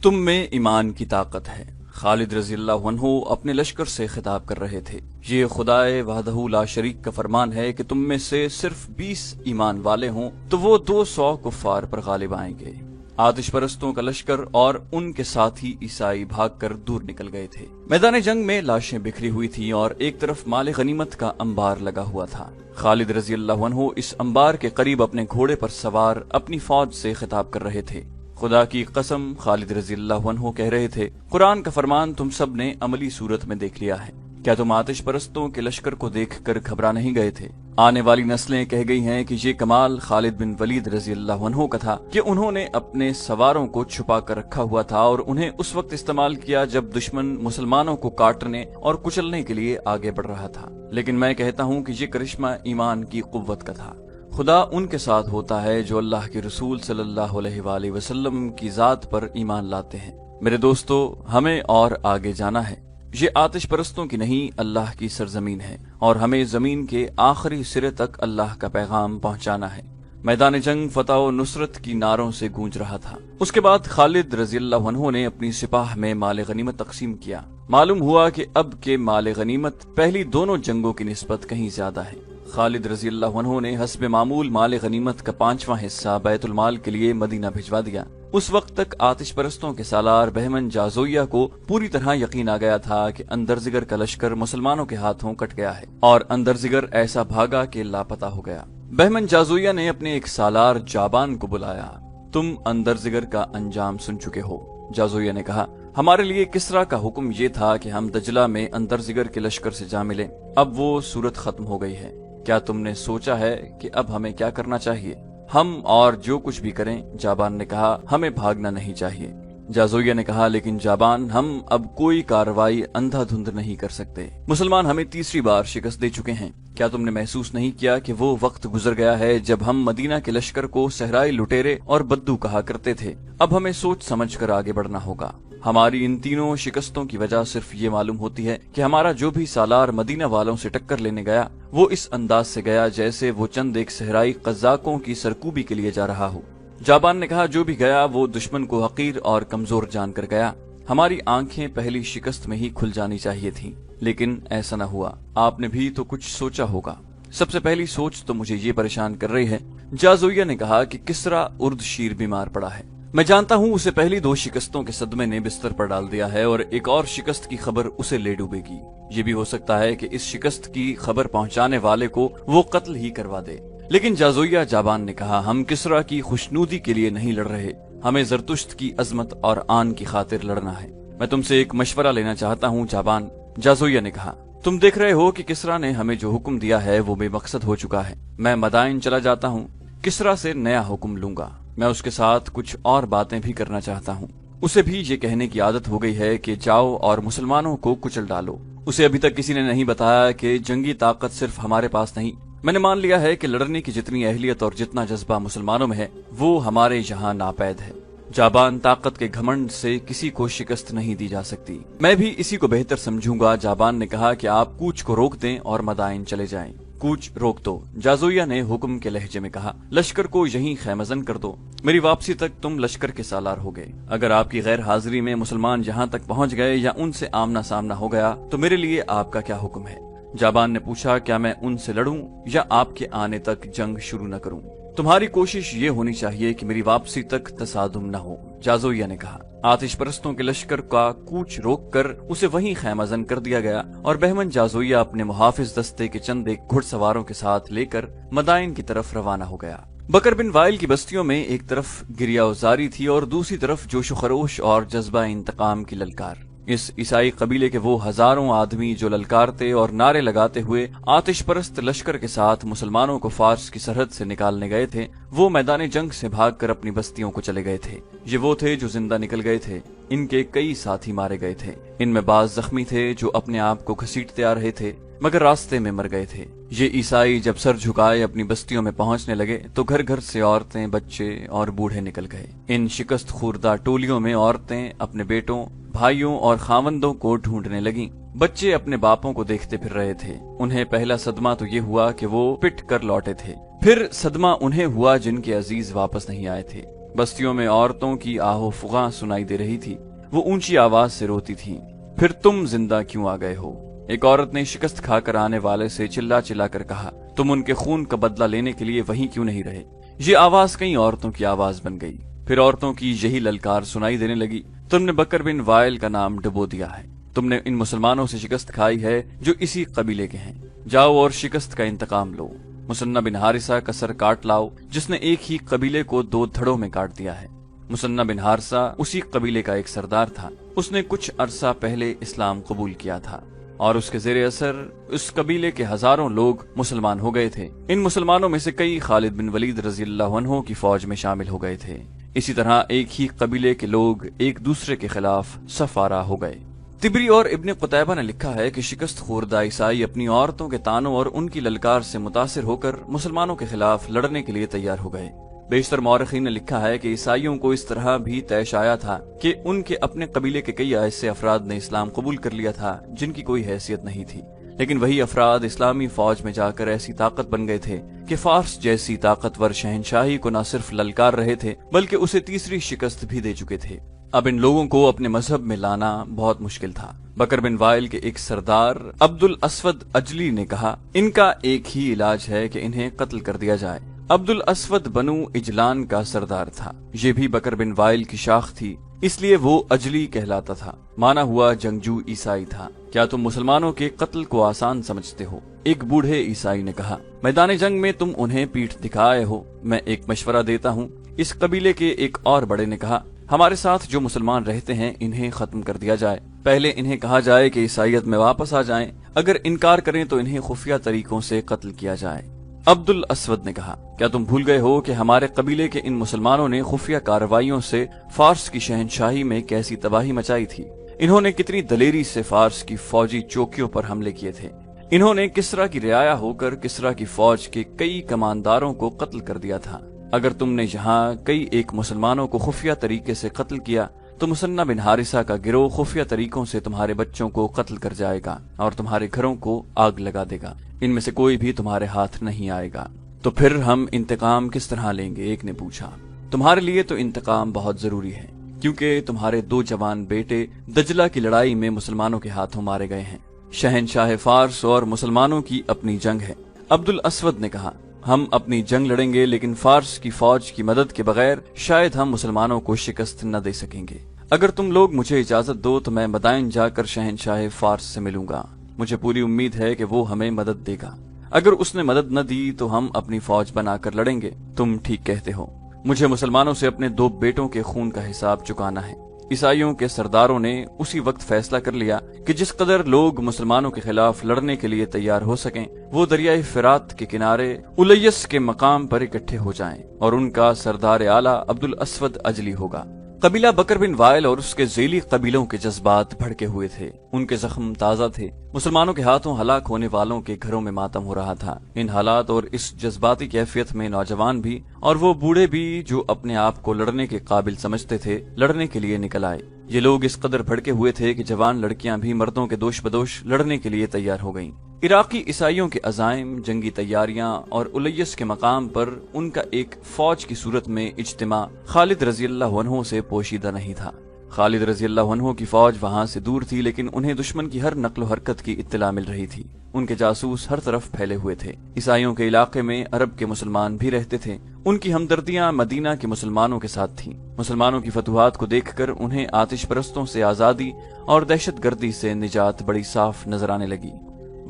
تم میں ایمان کی طاقت ہے۔ خالد رضی اللہ عنہ اپنے لشکر سے خطاب کر رہے تھے۔ یہ خدائے وحدہ لا شریک کا فرمان ہے کہ تم میں سے صرف 20 ایمان والے ہوں تو وہ 200 کفار پر غالب آئیں گے۔ آتش پرستوں کا لشکر اور ان کے ساتھی عیسائی بھاگ کر دور نکل گئے تھے۔ میدان جنگ میں لاشیں بکھری ہوئی تھیں اور ایک طرف مال غنیمت کا انبار لگا ہوا تھا۔ خالد رضی اللہ عنہ اس انبار کے قریب اپنے گھوڑے پر سوار اپنی فوج سے خطاب کر رہے تھے۔ خدا کی قسم، خالد رضی اللہ عنہ کہہ رہے تھے، قرآن کا فرمان تم سب نے عملی صورت میں دیکھ لیا ہے۔ کیا تم آتش پرستوں کے لشکر کو دیکھ کر گھبرا نہیں گئے تھے؟ آنے والی نسلیں کہہ گئی ہیں کہ یہ کمال خالد بن ولید رضی اللہ عنہ کا تھا کہ انہوں نے اپنے سواروں کو چھپا کر رکھا ہوا تھا اور انہیں اس وقت استعمال کیا جب دشمن مسلمانوں کو کاٹنے اور کچلنے کے لیے آگے بڑھ رہا تھا۔ لیکن میں کہتا ہوں کہ یہ کرشمہ ایمان کی قوت کا تھا۔ خدا ان کے ساتھ ہوتا ہے جو اللہ کے رسول صلی اللہ علیہ وآلہ وسلم کی ذات پر ایمان لاتے ہیں۔ میرے دوستو، ہمیں اور آگے جانا ہے۔ یہ آتش پرستوں کی نہیں، اللہ کی سرزمین ہے اور ہمیں زمین کے آخری سرے تک اللہ کا پیغام پہنچانا ہے۔ میدان جنگ فتح و نصرت کی نعروں سے گونج رہا تھا۔ اس کے بعد خالد رضی اللہ عنہ نے اپنی سپاہ میں مال غنیمت تقسیم کیا۔ معلوم ہوا کہ اب کے مال غنیمت پہلی دونوں جنگوں کی نسبت کہیں زیادہ ہے۔ خالد رضی اللہ عنہ نے حسب معمول مال غنیمت کا 5واں حصہ بیت المال کے لیے مدینہ بھجوا دیا۔ اس وقت تک آتش پرستوں کے سالار بہمن جازویہ کو پوری طرح یقین آ گیا تھا کہ اندرزگر کا لشکر مسلمانوں کے ہاتھوں کٹ گیا ہے، اور اندرزگر ایسا بھاگا کہ لاپتہ ہو گیا۔ بہمن جازویہ نے اپنے ایک سالار جابان کو بلایا۔ تم اندرزگر کا انجام سن چکے ہو، جازویہ نے کہا۔ ہمارے لیے کسرا کا حکم یہ تھا کہ ہم دجلہ میں اندرزگر کے لشکر سے جا ملیں۔ اب وہ صورت ختم ہو گئی ہے۔ کیا تم نے سوچا ہے کہ اب ہمیں کیا کرنا چاہیے؟ ہم اور جو کچھ بھی کریں، جابان نے کہا، ہمیں بھاگنا نہیں چاہیے۔ جازویہ نے کہا، لیکن جابان، ہم اب کوئی کارروائی اندھا دھند نہیں کر سکتے۔ مسلمان ہمیں تیسری بار شکست دے چکے ہیں۔ کیا تم نے محسوس نہیں کیا کہ وہ وقت گزر گیا ہے جب ہم مدینہ کے لشکر کو صحرائی لٹیرے اور بدو کہا کرتے تھے؟ اب ہمیں سوچ سمجھ کر آگے بڑھنا ہوگا۔ ہماری ان تینوں شکستوں کی وجہ صرف یہ معلوم ہوتی ہے کہ ہمارا جو بھی سالار مدینہ والوں سے ٹکر لینے گیا وہ اس انداز سے گیا جیسے وہ چند ایک صحرائی قزاقوں کی سرکوبی کے لیے جا رہا ہو۔ جابان نے کہا، جو بھی گیا وہ دشمن کو حقیر اور کمزور جان کر گیا۔ ہماری آنکھیں پہلی شکست میں ہی کھل جانی چاہیے تھیں، لیکن ایسا نہ ہوا۔ آپ نے بھی تو کچھ سوچا ہوگا۔ سب سے پہلی سوچ تو مجھے یہ پریشان کر رہی ہے۔ جازویہ نے کہا کہ کسرا ارد شیر بیمار پڑا ہے۔ میں جانتا ہوں اسے پہلی 2 شکستوں کے صدمے نے بستر پر ڈال دیا ہے اور ایک اور شکست کی خبر اسے لے ڈوبے گی۔ یہ بھی ہو سکتا ہے کہ اس شکست کی خبر پہنچانے والے کو وہ قتل ہی کروا دے۔ لیکن جازویہ جابان نے کہا، ہم کسرا کی خوشنودی کے لیے نہیں لڑ رہے، ہمیں زرتشت کی عظمت اور آن کی خاطر لڑنا ہے۔ میں تم سے ایک مشورہ لینا چاہتا ہوں جابان، جازویہ نے کہا۔ تم دیکھ رہے ہو کہ کسرا نے ہمیں جو حکم دیا ہے وہ بے مقصد ہو چکا ہے۔ میں مدائن چلا جاتا ہوں، کسرا سے نیا حکم لوں گا۔ میں اس کے ساتھ کچھ اور باتیں بھی کرنا چاہتا ہوں۔ اسے بھی یہ کہنے کی عادت ہو گئی ہے کہ جاؤ اور مسلمانوں کو کچل ڈالو۔ اسے ابھی تک کسی نے نہیں بتایا کہ جنگی طاقت صرف ہمارے پاس نہیں۔ میں نے مان لیا ہے کہ لڑنے کی جتنی اہلیت اور جتنا جذبہ مسلمانوں میں ہے وہ ہمارے یہاں ناپید ہے۔ جابان، طاقت کے گھمنڈ سے کسی کو شکست نہیں دی جا سکتی۔ میں بھی اسی کو بہتر سمجھوں گا۔ جابان نے کہا کہ آپ کوچ کو روک دیں اور مدائن چلے جائیں۔ کوچ روک دو، جازویہ نے حکم کے لہجے میں کہا۔ لشکر کو یہیں خیمزن کر دو۔ میری واپسی تک تم لشکر کے سالار ہو گئے۔ اگر آپ کی غیر حاضری میں مسلمان یہاں تک پہنچ گئے یا ان سے آمنا سامنا ہو گیا تو میرے لیے آپ کا کیا حکم ہے؟ جابان نے پوچھا، کیا میں ان سے لڑوں یا آپ کے آنے تک جنگ شروع نہ کروں؟ تمہاری کوشش یہ ہونی چاہیے کہ میری واپسی تک تصادم نہ ہو، جازویہ نے کہا۔ آتش پرستوں کے لشکر کا کوچ روک کر اسے وہیں خیمہ زن کر دیا گیا اور بہمن جازویہ اپنے محافظ دستے کے چند ایک گھڑ سواروں کے ساتھ لے کر مدائن کی طرف روانہ ہو گیا۔ بکر بن وائل کی بستیوں میں ایک طرف گریہ وزاری تھی اور دوسری طرف جوش و خروش اور جذبہ انتقام کی للکار۔ اس عیسائی قبیلے کے وہ ہزاروں آدمی جو للکارتے اور نعرے لگاتے ہوئے آتش پرست لشکر کے ساتھ مسلمانوں کو فارس کی سرحد سے نکالنے گئے تھے، وہ میدان جنگ سے بھاگ کر اپنی بستیوں کو چلے گئے تھے۔ یہ وہ تھے جو زندہ نکل گئے تھے۔ ان کے کئی ساتھی مارے گئے تھے۔ ان میں بعض زخمی تھے جو اپنے آپ کو گھسیٹتے آ رہے تھے مگر راستے میں مر گئے تھے۔ یہ عیسائی جب سر جھکائے اپنی بستیوں میں پہنچنے لگے تو گھر گھر سے عورتیں، بچے اور بوڑھے نکل گئے۔ ان شکست خوردہ ٹولیوں میں عورتیں اپنے بیٹوں، بھائیوں اور خاوندوں کو ڈھونڈنے لگیں۔ بچے اپنے باپوں کو دیکھتے پھر رہے تھے۔ انہیں پہلا صدمہ تو یہ ہوا کہ وہ پٹ کر لوٹے تھے، پھر صدمہ انہیں ہوا جن کے عزیز واپس نہیں آئے تھے۔ بستیوں میں عورتوں کی آہو فغاں سنائی دے رہی تھی، وہ اونچی آواز سے روتی تھیں، پھر تم زندہ کیوں آ گئے ہو؟ ایک عورت نے شکست کھا کر آنے والے سے چلا چلا کر کہا، تم ان کے خون کا بدلہ لینے کے لیے وہیں کیوں نہیں رہے؟ یہ آواز کئی عورتوں کی آواز بن گئی، پھر عورتوں کی یہی للکار سنائی دینے لگی، تم نے بکر بن وائل کا نام ڈبو دیا ہے، تم نے ان مسلمانوں سے شکست کھائی ہے جو اسی قبیلے کے ہیں، جاؤ اور شکست کا انتقام لو۔ مثنہ بن حارثہ کا سر کاٹ لاؤ، جس نے ایک ہی قبیلے کو 2 دھڑوں میں کاٹ دیا ہے۔ مثنہ بن حارثہ اسی قبیلے کا ایک سردار تھا، اس نے کچھ عرصہ پہلے اسلام قبول کیا تھا اور اس کے زیر اثر اس قبیلے کے ہزاروں لوگ مسلمان ہو گئے تھے۔ ان مسلمانوں میں سے کئی خالد بن ولید رضی اللہ عنہ کی فوج میں شامل ہو گئے تھے۔ اسی طرح ایک ہی قبیلے کے لوگ ایک دوسرے کے خلاف صف آرا ہو گئے۔ طبری اور ابن قتیبہ نے لکھا ہے کہ شکست خوردہ عیسائی اپنی عورتوں کے تانوں اور ان کی للکار سے متاثر ہو کر مسلمانوں کے خلاف لڑنے کے لیے تیار ہو گئے۔ بیشتر مورخین نے لکھا ہے کہ عیسائیوں کو اس طرح بھی طیش آیا تھا کہ ان کے اپنے قبیلے کے کئی ایسے افراد نے اسلام قبول کر لیا تھا جن کی کوئی حیثیت نہیں تھی، لیکن وہی افراد اسلامی فوج میں جا کر ایسی طاقت بن گئے تھے کہ فارس جیسی طاقتور شہنشاہی کو نہ صرف للکار رہے تھے بلکہ اسے تیسری شکست بھی دے چکے تھے۔ اب ان لوگوں کو اپنے مذہب میں لانا بہت مشکل تھا۔ بکر بن وائل کے ایک سردار عبد الاسود اجلی نے کہا، ان کا ایک ہی علاج ہے کہ انہیں قتل کر دیا جائے۔ عبد الاسود بنو اجلان کا سردار تھا، یہ بھی بکر بن وائل کی شاخ تھی، اس لیے وہ اجلی کہلاتا تھا، مانا ہوا جنگجو عیسائی تھا۔ کیا تم مسلمانوں کے قتل کو آسان سمجھتے ہو؟ ایک بوڑھے عیسائی نے کہا، میدان جنگ میں تم انہیں پیٹھ دکھائے ہو، میں ایک مشورہ دیتا ہوں۔ اس قبیلے کے ایک اور بڑے نے کہا، ہمارے ساتھ جو مسلمان رہتے ہیں انہیں ختم کر دیا جائے، پہلے انہیں کہا جائے کہ عیسائیت میں واپس آ جائیں، اگر انکار کریں تو انہیں خفیہ طریقوں سے قتل کیا جائے۔ عبد الاسود نے کہا، کیا تم بھول گئے ہو کہ ہمارے قبیلے کے ان مسلمانوں نے خفیہ کارروائیوں سے فارس کی شہنشاہی میں کیسی تباہی مچائی تھی؟ انہوں نے کتنی دلیری سے فارس کی فوجی چوکیوں پر حملے کیے تھے۔ انہوں نے کسرا کی رعایا ہو کر کسرا کی فوج کے کئی کمانداروں کو قتل کر دیا تھا۔ اگر تم نے یہاں کئی ایک مسلمانوں کو خفیہ طریقے سے قتل کیا تو مثنہ بن حارثہ کا گروہ خفیہ طریقوں سے تمہارے بچوں کو قتل کر جائے گا اور تمہارے گھروں کو آگ لگا دے گا، ان میں سے کوئی بھی تمہارے ہاتھ نہیں آئے گا۔ تو پھر ہم انتقام کس طرح لیں گے؟ ایک نے پوچھا۔ تمہارے لیے تو انتقام بہت ضروری ہے، کیونکہ تمہارے 2 جوان بیٹے دجلہ کی لڑائی میں مسلمانوں کے ہاتھوں مارے گئے ہیں۔ شہنشاہ فارس اور مسلمانوں کی اپنی جنگ ہے۔ عبد الاسود نے کہا، ہم اپنی جنگ لڑیں گے، لیکن فارس کی فوج کی مدد کے بغیر شاید ہم مسلمانوں کو شکست نہ دے سکیں گے۔ اگر تم لوگ مجھے اجازت دو تو میں مدائن جا کر شہنشاہ فارس سے ملوں گا، مجھے پوری امید ہے کہ وہ ہمیں مدد دے گا۔ اگر اس نے مدد نہ دی تو ہم اپنی فوج بنا کر لڑیں گے۔ تم ٹھیک کہتے ہو، مجھے مسلمانوں سے اپنے 2 بیٹوں کے خون کا حساب چکانا ہے۔ عیسائیوں کے سرداروں نے اسی وقت فیصلہ کر لیا کہ جس قدر لوگ مسلمانوں کے خلاف لڑنے کے لیے تیار ہو سکیں وہ دریائے فرات کے کنارے الیس کے مقام پر اکٹھے ہو جائیں اور ان کا سردار اعلیٰ عبد الاسود اجلی ہوگا۔ قبیلہ بکر بن وائل اور اس کے ذیلی قبیلوں کے جذبات بھڑکے ہوئے تھے، ان کے زخم تازہ تھے، مسلمانوں کے ہاتھوں ہلاک ہونے والوں کے گھروں میں ماتم ہو رہا تھا۔ ان حالات اور اس جذباتی کیفیت میں نوجوان بھی اور وہ بوڑھے بھی جو اپنے آپ کو لڑنے کے قابل سمجھتے تھے لڑنے کے لیے نکل آئے۔ یہ لوگ اس قدر بھڑکے ہوئے تھے کہ جوان لڑکیاں بھی مردوں کے دوش بدوش لڑنے کے لیے تیار ہو گئیں۔ عراقی عیسائیوں کے عزائم، جنگی تیاریاں اور الیس کے مقام پر ان کا ایک فوج کی صورت میں اجتماع خالد رضی اللہ عنہ سے پوشیدہ نہیں تھا۔ خالد رضی اللہ عنہ کی فوج وہاں سے دور تھی، لیکن انہیں دشمن کی ہر نقل و حرکت کی اطلاع مل رہی تھی۔ ان کے جاسوس ہر طرف پھیلے ہوئے تھے۔ عیسائیوں کے علاقے میں عرب کے مسلمان بھی رہتے تھے، ان کی ہمدردیاں مدینہ کے مسلمانوں کے ساتھ تھیں۔ مسلمانوں کی فتوحات کو دیکھ کر انہیں آتش پرستوں سے آزادی اور دہشت گردی سے نجات بڑی صاف نظر آنے لگی۔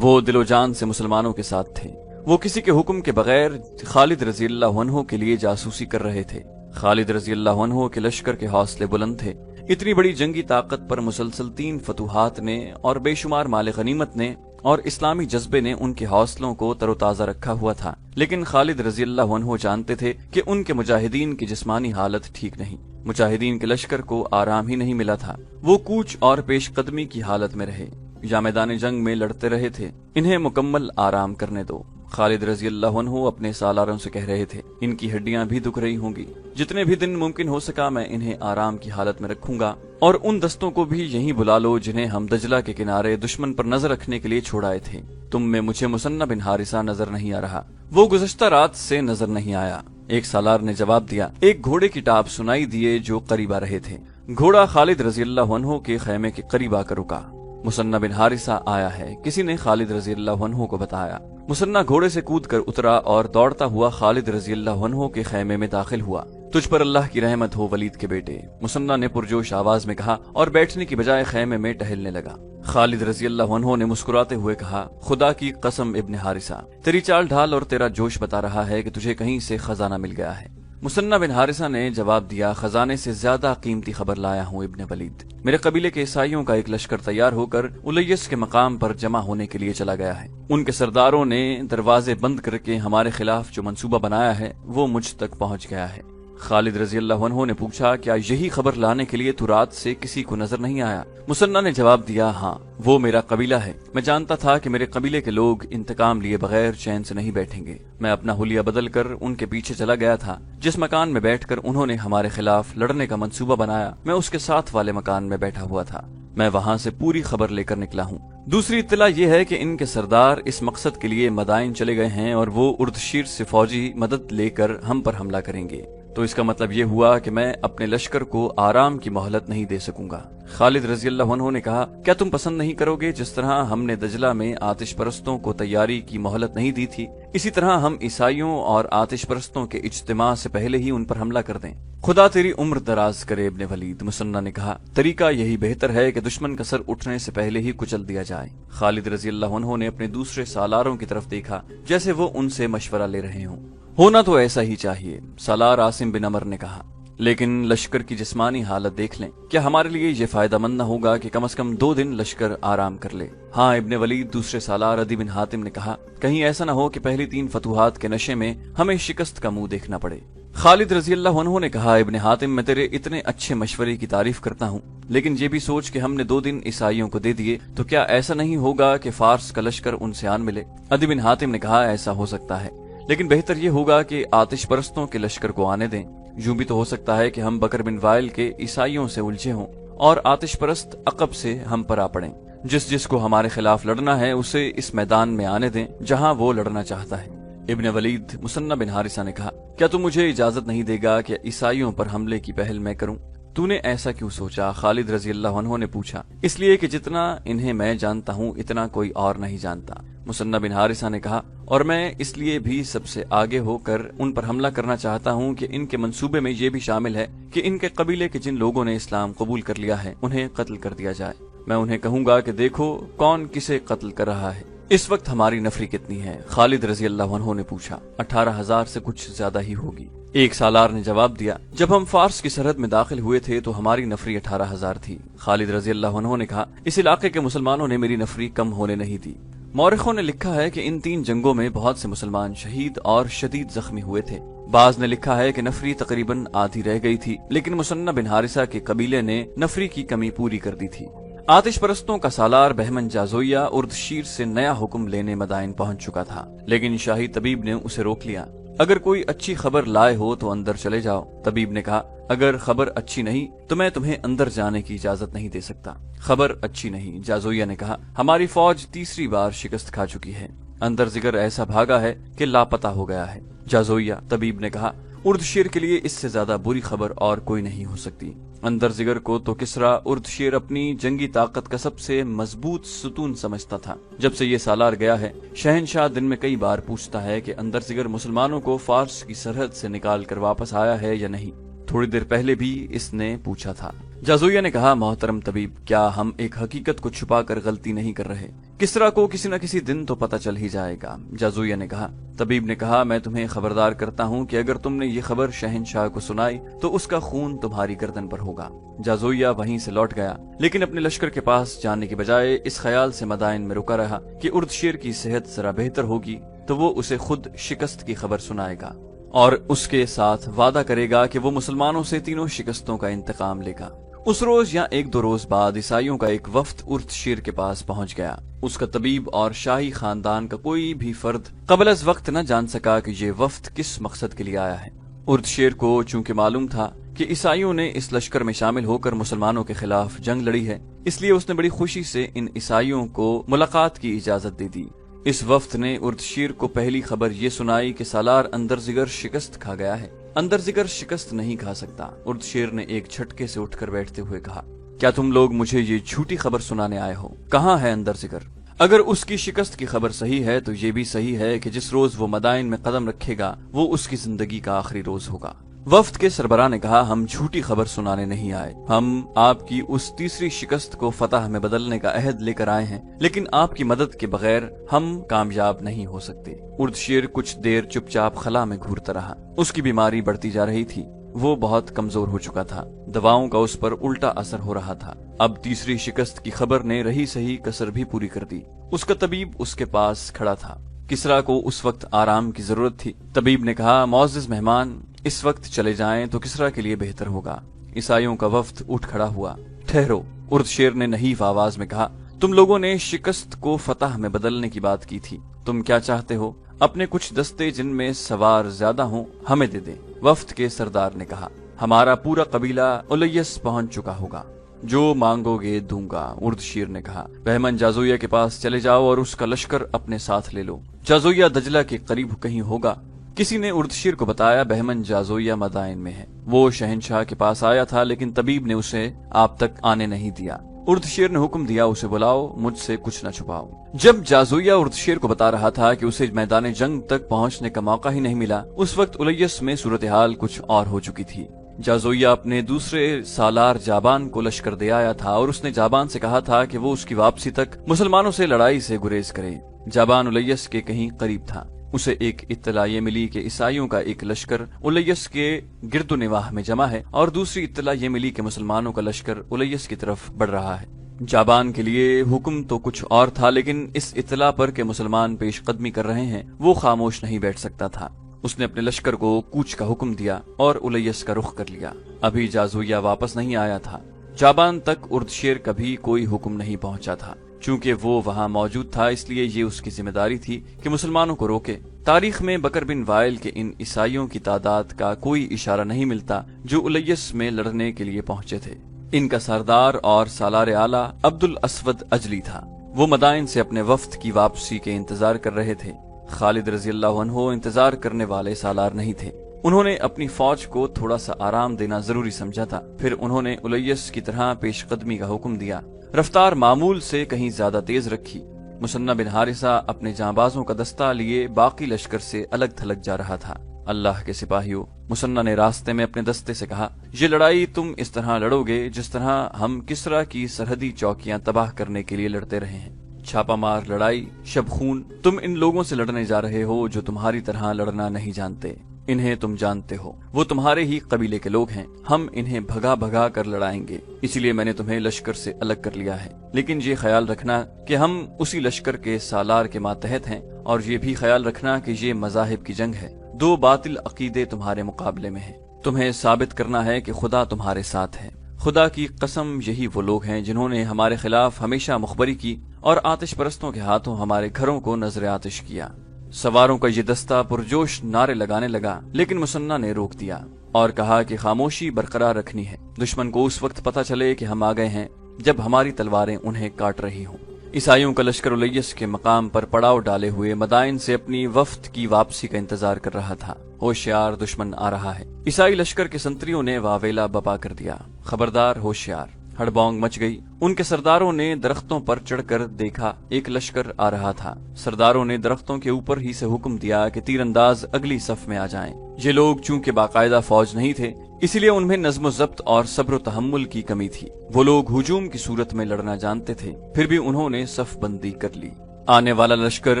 وہ دل و جان سے مسلمانوں کے ساتھ تھے، وہ کسی کے حکم کے بغیر خالد رضی اللہ عنہ کے لیے جاسوسی کر رہے تھے۔ خالد رضی اللہ عنہ کے لشکر کے حوصلے بلند تھے۔ اتنی بڑی جنگی طاقت پر مسلسل 3 فتوحات نے اور بے شمار مال غنیمت نے اور اسلامی جذبے نے ان کے حوصلوں کو تر و تازہ رکھا ہوا تھا، لیکن خالد رضی اللہ عنہ جانتے تھے کہ ان کے مجاہدین کی جسمانی حالت ٹھیک نہیں۔ مجاہدین کے لشکر کو آرام ہی نہیں ملا تھا، وہ کوچ اور پیش قدمی کی حالت میں رہے یا میدان جنگ میں لڑتے رہے تھے۔ انہیں مکمل آرام کرنے دو۔ خالد رضی اللہ عنہ اپنے سالاروں سے کہہ رہے تھے، ان کی ہڈیاں بھی دکھ رہی ہوں گی، جتنے بھی دن ممکن ہو سکا میں انہیں آرام کی حالت میں رکھوں گا، اور ان دستوں کو بھی یہیں بلا لو جنہیں ہم دجلہ کے کنارے دشمن پر نظر رکھنے کے لیے چھوڑائے تھے۔ تم میں مجھے مثنہ بن حارثہ نظر نہیں آ رہا، وہ گزشتہ رات سے نظر نہیں آیا۔ ایک سالار نے جواب دیا، ایک گھوڑے کی ٹاپ سنائی دیے جو قریب آ رہے تھے۔ گھوڑا خالد رضی اللہ عنہ کے خیمے کے قریب آ کر رکا۔ مثنى بن حارثہ آیا ہے، کسی نے خالد رضی اللہ عنہ کو بتایا۔ مثنى گھوڑے سے کود کر اترا اور دوڑتا ہوا خالد رضی اللہ عنہ کے خیمے میں داخل ہوا۔ تجھ پر اللہ کی رحمت ہو ولید کے بیٹے، مثنى نے پرجوش آواز میں کہا اور بیٹھنے کی بجائے خیمے میں ٹہلنے لگا۔ خالد رضی اللہ عنہ نے مسکراتے ہوئے کہا، خدا کی قسم ابن حارثہ، تیری چال ڈھال اور تیرا جوش بتا رہا ہے کہ تجھے کہیں سے خزانہ مل گیا ہے۔ مثنى بن حارثہ نے جواب دیا، خزانے سے زیادہ قیمتی خبر لایا ہوں ابن ولید۔ میرے قبیلے کے عیسائیوں کا ایک لشکر تیار ہو کر الیس کے مقام پر جمع ہونے کے لیے چلا گیا ہے۔ ان کے سرداروں نے دروازے بند کر کے ہمارے خلاف جو منصوبہ بنایا ہے وہ مجھ تک پہنچ گیا ہے۔ خالد رضی اللہ عنہ نے پوچھا، کیا یہی خبر لانے کے لیے تو رات سے کسی کو نظر نہیں آیا؟ مثنى نے جواب دیا، ہاں، وہ میرا قبیلہ ہے۔ میں جانتا تھا کہ میرے قبیلے کے لوگ انتقام لیے بغیر چین سے نہیں بیٹھیں گے۔ میں اپنا حلیہ بدل کر ان کے پیچھے چلا گیا تھا۔ جس مکان میں بیٹھ کر انہوں نے ہمارے خلاف لڑنے کا منصوبہ بنایا، میں اس کے ساتھ والے مکان میں بیٹھا ہوا تھا۔ میں وہاں سے پوری خبر لے کر نکلا ہوں۔ دوسری اطلاع یہ ہے کہ ان کے سردار اس مقصد کے لیے مدائن چلے گئے ہیں اور وہ اردشیر سے فوجی مدد لے کر ہم پر حملہ کریں گے۔ تو اس کا مطلب یہ ہوا کہ میں اپنے لشکر کو آرام کی مہلت نہیں دے سکوں گا۔ خالد رضی اللہ عنہ نے کہا، کیا تم پسند نہیں کرو گے جس طرح ہم نے دجلہ میں آتش پرستوں کو تیاری کی مہلت نہیں دی تھی، اسی طرح ہم عیسائیوں اور آتش پرستوں کے اجتماع سے پہلے ہی ان پر حملہ کر دیں؟ خدا تیری عمر دراز کرے ابن ولید، مثنى نے کہا، طریقہ یہی بہتر ہے کہ دشمن کا سر اٹھنے سے پہلے ہی کچل دیا جائے۔ خالد رضی اللہ عنہ نے اپنے دوسرے سالاروں کی طرف دیکھا جیسے وہ ان سے مشورہ لے رہے ہوں۔ ہونا تو ایسا ہی چاہیے، سالار عاصم بن عمر نے کہا، لیکن لشکر کی جسمانی حالت دیکھ لیں، کیا ہمارے لیے یہ فائدہ مند نہ ہوگا کہ کم از کم 2 دن لشکر آرام کر لے؟ ہاں ابن ولید، دوسرے سالار عدی بن حاتم نے کہا، کہیں ایسا نہ ہو کہ پہلی 3 فتوحات کے نشے میں ہمیں شکست کا منہ دیکھنا پڑے۔ خالد رضی اللہ عنہ نے کہا، ابن حاتم، میں تیرے اتنے اچھے مشورے کی تعریف کرتا ہوں، لیکن یہ بھی سوچ کہ ہم نے 2 دن عیسائیوں کو دے دیے تو کیا ایسا نہیں ہوگا کہ فارس کا لشکر ان سے آن ملے؟ عدی بن حاتم نے کہا، ایسا ہو سکتا ہے، لیکن بہتر یہ ہوگا کہ آتش پرستوں کے لشکر کو آنے دیں۔ یوں بھی تو ہو سکتا ہے کہ ہم بکر بن وائل کے عیسائیوں سے الجھے ہوں اور آتش پرست عقب سے ہم پر آ پڑیں۔ جس کو ہمارے خلاف لڑنا ہے اسے اس میدان میں آنے دیں جہاں وہ لڑنا چاہتا ہے۔ ابن ولید، مثنى بن حارثہ نے کہا، کیا تم مجھے اجازت نہیں دے گا کہ عیسائیوں پر حملے کی پہل میں کروں؟ تو نے ایسا کیوں سوچا؟ خالد رضی اللہ عنہ نے پوچھا۔ اس لیے کہ جتنا انہیں میں جانتا ہوں اتنا کوئی اور نہیں جانتا، مثنى بن حارثہ نے کہا، اور میں اس لیے بھی سب سے آگے ہو کر ان پر حملہ کرنا چاہتا ہوں کہ ان کے منصوبے میں یہ بھی شامل ہے کہ ان کے قبیلے کے جن لوگوں نے اسلام قبول کر لیا ہے انہیں قتل کر دیا جائے۔ میں انہیں کہوں گا کہ دیکھو کون کسے قتل کر رہا ہے۔ اس وقت ہماری نفری کتنی ہے؟ خالد رضی اللہ عنہ نے پوچھا۔ 18,000 سے کچھ زیادہ ہی ہوگی، ایک سالار نے جواب دیا۔ جب ہم فارس کی سرحد میں داخل ہوئے تھے تو ہماری نفری 18,000 تھی۔ خالد رضی اللہ عنہ نے کہا، اس علاقے کے مسلمانوں نے میری نفری کم ہونے نہیں دی۔ مورخوں نے لکھا ہے کہ ان 3 جنگوں میں بہت سے مسلمان شہید اور شدید زخمی ہوئے تھے۔ بعض نے لکھا ہے کہ نفری تقریباً آدھی رہ گئی تھی، لیکن مثنى بن حارثہ کے قبیلے نے نفری کی کمی پوری کر دی تھی۔ آتش پرستوں کا سالار بہمن جازویہ اردشیر سے نیا حکم لینے مدائن پہنچ چکا تھا، لیکن شاہی طبیب نے اسے روک لیا۔ اگر کوئی اچھی خبر لائے ہو تو اندر چلے جاؤ۔ طبیب نے کہا، اگر خبر اچھی نہیں تو میں تمہیں اندر جانے کی اجازت نہیں دے سکتا۔ خبر اچھی نہیں، جازویہ نے کہا، ہماری فوج تیسری بار شکست کھا چکی ہے۔ اندر زگر ایسا بھاگا ہے کہ لاپتہ ہو گیا ہے۔ جازویہ، طبیب نے کہا، اردشیر کے لیے اس سے زیادہ بری خبر اور کوئی نہیں ہو سکتی۔ اندر زگر کو تو کسرا اردشیر اپنی جنگی طاقت کا سب سے مضبوط ستون سمجھتا تھا۔ جب سے یہ سالار گیا ہے، شہنشاہ دن میں کئی بار پوچھتا ہے کہ اندر زگر مسلمانوں کو فارس کی سرحد سے نکال کر واپس آیا ہے یا نہیں۔ تھوڑی دیر پہلے بھی اس نے پوچھا تھا۔ جازویہ نے کہا، محترم طبیب، کیا ہم ایک حقیقت کو چھپا کر غلطی نہیں کر رہے؟ کسرا کو کسی نہ کسی دن تو پتہ چل ہی جائے گا۔ جازویہ نے کہا۔ طبیب نے کہا، میں تمہیں خبردار کرتا ہوں کہ اگر تم نے یہ خبر شہنشاہ کو سنائی تو اس کا خون تمہاری گردن پر ہوگا۔ جازویہ وہیں سے لوٹ گیا، لیکن اپنے لشکر کے پاس جانے کی بجائے اس خیال سے مدائن میں رکا رہا کہ اردشیر کی صحت ذرا بہتر ہوگی تو وہ اسے خود شکست کی خبر سنائے گا اور اس کے ساتھ وعدہ کرے گا کہ وہ مسلمانوں سے 3 شکستوں کا انتقام لے گا۔ اس روز یا 1-2 روز بعد عیسائیوں کا ایک وفد اردشیر کے پاس پہنچ گیا۔ اس کا طبیب اور شاہی خاندان کا کوئی بھی فرد قبل از وقت نہ جان سکا کہ یہ وفد کس مقصد کے لیے آیا ہے۔ اردشیر کو چونکہ معلوم تھا کہ عیسائیوں نے اس لشکر میں شامل ہو کر مسلمانوں کے خلاف جنگ لڑی ہے، اس لیے اس نے بڑی خوشی سے ان عیسائیوں کو ملاقات کی اجازت دے دی۔ اس وفد نے اردشیر کو پہلی خبر یہ سنائی کہ سالار اندرزگر شکست کھا گیا ہے۔ اندرزگر شکست نہیں کھا سکتا، اردشیر نے ایک جھٹکے سے اٹھ کر بیٹھتے ہوئے کہا۔ کیا تم لوگ مجھے یہ جھوٹی خبر سنانے آئے ہو؟ کہاں ہے اندرزگر؟ اگر اس کی شکست کی خبر صحیح ہے تو یہ بھی صحیح ہے کہ جس روز وہ مدائن میں قدم رکھے گا وہ اس کی زندگی کا آخری روز ہوگا۔ وفد کے سربراہ نے کہا، ہم جھوٹی خبر سنانے نہیں آئے، ہم آپ کی اس تیسری شکست کو فتح میں بدلنے کا عہد لے کر آئے ہیں، لیکن آپ کی مدد کے بغیر ہم کامیاب نہیں ہو سکتے۔ اردشیر کچھ دیر چپ چاپ خلا میں گھورتا رہا۔ اس کی بیماری بڑھتی جا رہی تھی، وہ بہت کمزور ہو چکا تھا، دواؤں کا اس پر الٹا اثر ہو رہا تھا۔ اب تیسری شکست کی خبر نے رہی سہی کسر بھی پوری کر دی۔ اس کا طبیب اس کے پاس کھڑا تھا۔ کسرا کو اس وقت آرام کی ضرورت تھی۔ طبیب نے کہا، معزز مہمان اس وقت چلے جائیں تو کسرا کے لیے بہتر ہوگا۔ عیسائیوں کا وفد اٹھ کھڑا ہوا۔ ٹھہرو، اردشیر نے نحیف آواز میں کہا، تم لوگوں نے شکست کو فتح میں بدلنے کی بات کی تھی، تم کیا چاہتے ہو؟ اپنے کچھ دستے جن میں سوار زیادہ ہوں ہمیں دے دیں۔ وفد کے سردار نے کہا، ہمارا پورا قبیلہ الیس پہنچ چکا ہوگا، جو مانگو گے دوں گا۔ اردشیر نے کہا، بہمن جازویہ کے پاس چلے جاؤ اور اس کا لشکر اپنے ساتھ لے لو۔ جازویہ دجلہ کے قریب کہیں ہوگا۔ کسی نے اردشیر کو بتایا، بہمن جازویہ مدائن میں ہے۔ وہ شہنشاہ کے پاس آیا تھا لیکن طبیب نے اسے آپ تک آنے نہیں دیا۔ اردشیر نے حکم دیا، اسے بلاؤ، مجھ سے کچھ نہ چھپاؤ۔ جب جازویہ اردشیر کو بتا رہا تھا کہ اسے میدان جنگ تک پہنچنے کا موقع ہی نہیں ملا، اس وقت الیس میں صورتحال کچھ اور ہو چکی تھی۔ جازویہ اپنے دوسرے سالار جابان کو لشکر دے آیا تھا اور اس نے جابان سے کہا تھا کہ وہ اس کی واپسی تک مسلمانوں سے لڑائی سے گریز کرے۔ جابان الیس کے کہیں قریب تھا۔ اسے ایک اطلاع یہ ملی کہ عیسائیوں کا ایک لشکر الیس کے گرد و نواح میں جمع ہے، اور دوسری اطلاع یہ ملی کہ مسلمانوں کا لشکر الیس کی طرف بڑھ رہا ہے۔ جابان کے لیے حکم تو کچھ اور تھا، لیکن اس اطلاع پر کہ مسلمان پیش قدمی کر رہے ہیں وہ خاموش نہیں بیٹھ سکتا تھا۔ اس نے اپنے لشکر کو کوچ کا حکم دیا اور الیس کا رخ کر لیا۔ ابھی جازویہ واپس نہیں آیا تھا۔ جابان تک اردشیر کا بھی کوئی حکم نہیں پہنچا تھا۔ چونکہ وہ وہاں موجود تھا اس لیے یہ اس کی ذمہ داری تھی کہ مسلمانوں کو روکے۔ تاریخ میں بکر بن وائل کے ان عیسائیوں کی تعداد کا کوئی اشارہ نہیں ملتا جو الیس میں لڑنے کے لیے پہنچے تھے۔ ان کا سردار اور سالار اعلیٰ عبد الاسود اجلی تھا۔ وہ مدائن سے اپنے وفد کی واپسی کے انتظار کر رہے تھے۔ خالد رضی اللہ عنہ انتظار کرنے والے سالار نہیں تھے۔ انہوں نے اپنی فوج کو تھوڑا سا آرام دینا ضروری سمجھا تھا۔ پھر انہوں نے الیس کی طرح پیش قدمی کا حکم دیا۔ رفتار معمول سے کہیں زیادہ تیز رکھی۔ مثنہ بن حارثہ اپنے جانبازوں کا دستہ لیے باقی لشکر سے الگ تھلگ جا رہا تھا۔ اللہ کے سپاہیوں، مثنہ نے راستے میں اپنے دستے سے کہا، یہ لڑائی تم اس طرح لڑو گے جس طرح ہم کسرا کی سرحدی چوکیاں تباہ کرنے کے لیے لڑتے رہے ہیں۔ چھاپا مار لڑائی، شب خون۔ تم ان لوگوں سے لڑنے جا رہے ہو جو تمہاری طرح لڑنا نہیں جانتے۔ انہیں تم جانتے ہو، وہ تمہارے ہی قبیلے کے لوگ ہیں۔ ہم انہیں بھگا بھگا کر لڑائیں گے، اسی لیے میں نے تمہیں لشکر سے الگ کر لیا ہے۔ لیکن یہ خیال رکھنا کہ ہم اسی لشکر کے سالار کے ماتحت ہیں، اور یہ بھی خیال رکھنا کہ یہ مذاہب کی جنگ ہے۔ دو باطل عقیدے تمہارے مقابلے میں ہیں۔ تمہیں ثابت کرنا ہے کہ خدا تمہارے ساتھ ہے۔ خدا کی قسم، یہی وہ لوگ ہیں جنہوں نے ہمارے خلاف ہمیشہ مخبری کی اور آتش پرستوں کے ہاتھوں ہمارے گھروں کو نذر آتش کیا۔ سواروں کا یہ دستہ پرجوش نعرے لگانے لگا، لیکن مثنہ نے روک دیا اور کہا کہ خاموشی برقرار رکھنی ہے۔ دشمن کو اس وقت پتہ چلے کہ ہم آ گئے ہیں جب ہماری تلواریں انہیں کاٹ رہی ہوں۔ عیسائیوں کا لشکر الیس کے مقام پر پڑاؤ ڈالے ہوئے مدائن سے اپنی وفد کی واپسی کا انتظار کر رہا تھا۔ ہوشیار، دشمن آ رہا ہے۔ عیسائی لشکر کے سنتریوں نے واویلا بپا کر دیا، خبردار، ہوشیار۔ ہڑبونگ مچ گئی۔ ان کے سرداروں نے درختوں پر چڑھ کر دیکھا ایک لشکر آ رہا تھا۔ سرداروں نے درختوں کے اوپر ہی سے حکم دیا کہ تیر انداز اگلی صف میں آ جائیں۔ یہ لوگ چونکہ باقاعدہ فوج نہیں تھے، اسی لیے ان میں نظم و ضبط اور صبر و تحمل کی کمی تھی۔ وہ لوگ ہجوم کی صورت میں لڑنا جانتے تھے، پھر بھی انہوں نے صف بندی کر لی۔ آنے والا لشکر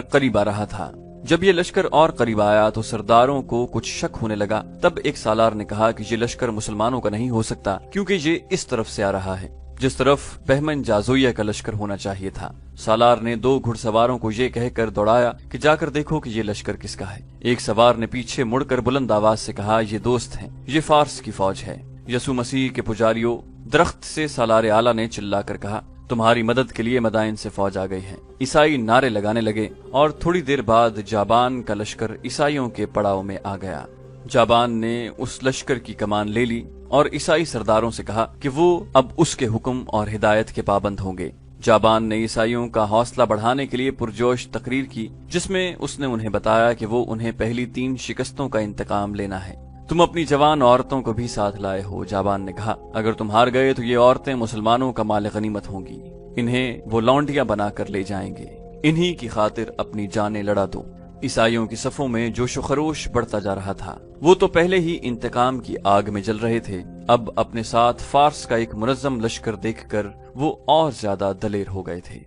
قریب آ رہا تھا۔ جب یہ لشکر اور قریب آیا تو سرداروں کو کچھ شک ہونے لگا۔ تب ایک سالار نے کہا کہ یہ لشکر مسلمانوں کا نہیں ہو سکتا، کیونکہ یہ اس طرف سے آ رہا ہے جس طرف بہمن جازویہ کا لشکر ہونا چاہیے تھا۔ سالار نے دو گھڑ سواروں کو یہ کہہ کر دوڑایا کہ جا کر دیکھو کہ یہ لشکر کس کا ہے۔ ایک سوار نے پیچھے مڑ کر بلند آواز سے کہا، یہ دوست ہیں، یہ فارس کی فوج ہے۔ یسوع مسیح کے پجاریوں، درخت سے سالار اعلیٰ نے چلا کر کہا، تمہاری مدد کے لیے مدائن سے فوج آ گئی ہے۔ عیسائی نعرے لگانے لگے اور تھوڑی دیر بعد جابان کا لشکر عیسائیوں کے پڑاؤ میں آ گیا۔ جابان نے اس لشکر کی کمان لے لی اور عیسائی سرداروں سے کہا کہ وہ اب اس کے حکم اور ہدایت کے پابند ہوں گے۔ جابان نے عیسائیوں کا حوصلہ بڑھانے کے لیے پرجوش تقریر کی، جس میں اس نے انہیں بتایا کہ وہ انہیں پہلی 3 شکستوں کا انتقام لینا ہے۔ تم اپنی جوان عورتوں کو بھی ساتھ لائے ہو، جابان نے کہا۔ اگر تم ہار گئے تو یہ عورتیں مسلمانوں کا مال غنیمت ہوں گی، انہیں وہ لونڈیاں بنا کر لے جائیں گے، انہی کی خاطر اپنی جانیں لڑا دو۔ عیسائیوں کی صفوں میں جوش و خروش بڑھتا جا رہا تھا۔ وہ تو پہلے ہی انتقام کی آگ میں جل رہے تھے، اب اپنے ساتھ فارس کا ایک منظم لشکر دیکھ کر وہ اور زیادہ دلیر ہو گئے تھے۔